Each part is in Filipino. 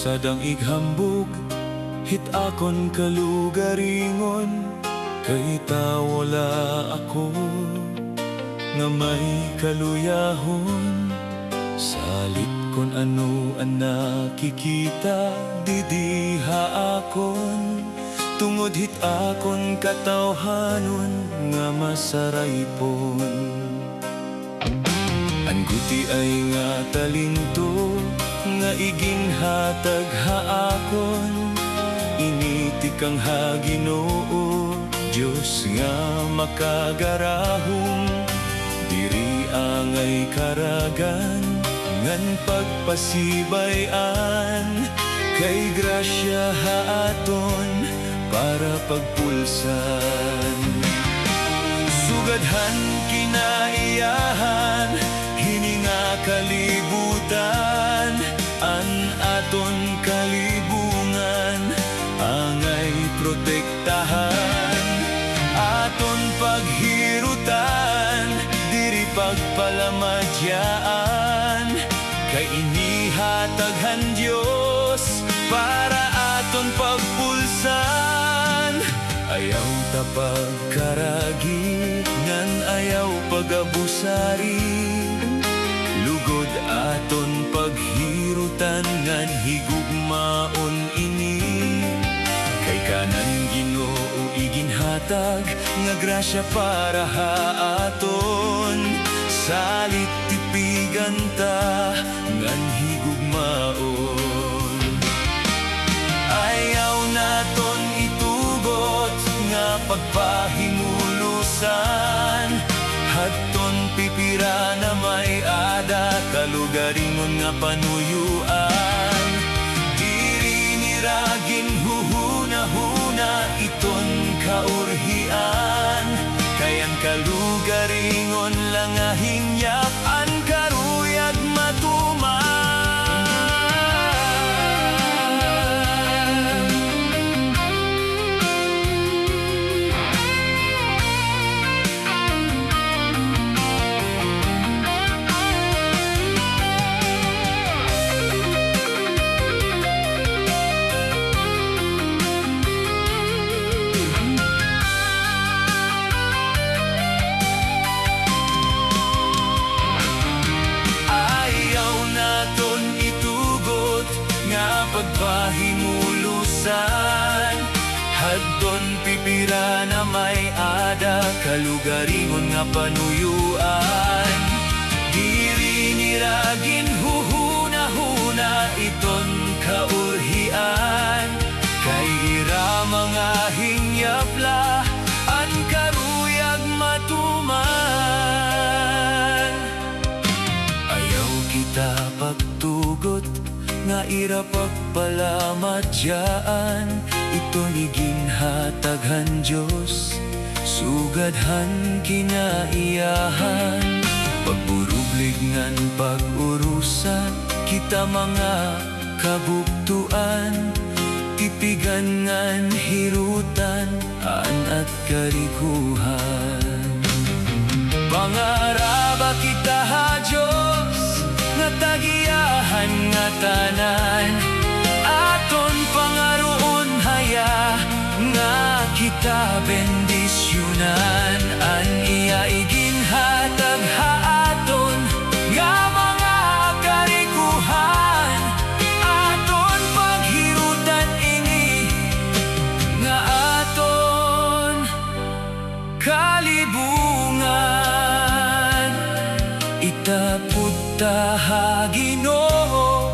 sadang ighambog, hit akon kalugaringon, kay ta wala ako nga may kaluyahon. Salit kon ano ang nakikita, didiha akon, tungod hit akon katawhanon nga masaraypon. Ang guti ay nga talinto, nga iginhatag haakon, initi kang ha Ginoo, Diyos nga makagarahom. Diri angay karagan, ngan pagpasibayan, kay grasya haaton para pagpulsan. Sugadhan kinaiyahan, hininga kalibutan, an aton kalibungan, angay protektahan. Aton paghirutan, diri pagpalamadyaan, kay inihataghan Diyos para aton pagpulsan. Ayaw ta pagkaragi, ngan ayaw pagabusari, lugod aton paghirutan, ngan higugmaon ini. Kay kanan Ginoo iginhatag, nga grasya para haaton, salit tipigan ta, ngan higugmaon. Ayaw naton itugot nga pagpahimulusan, hadton pipira na may ada, kalugaringon nga panuyuan. Diri niragin huhuna-huna, iton kaurhian, kayan kalugaringon lang ahinyak, an karuyag matuman. Pagpahimulusan, hadton pipira na may ada, kalugaringon nga panuyuan. Diri niragin huhuna-huna, iton kaurhian, kay ira mga hingyapla, an karuyag matuman. Ayaw kita pagtugot, nga ira pagpalamadyaan, ito niginhataghan Diyos, sugadhan kinaiyahan. Pagburublig ngan pag-urusan, kita mga kabuktuan, tipigan ngan hirutan, an at karikuhan. Pangaraba kita ha Diyos, nga tagiyahan nga tanan, aton pangaroon haya, nga kita bendisyonan. An iya iginhatag haaton, nga mga karikuhan, aton paghirutan ini, nga aton kalibungan. Itapod ta ha Ginoo,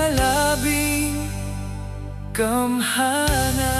labing kamhanan.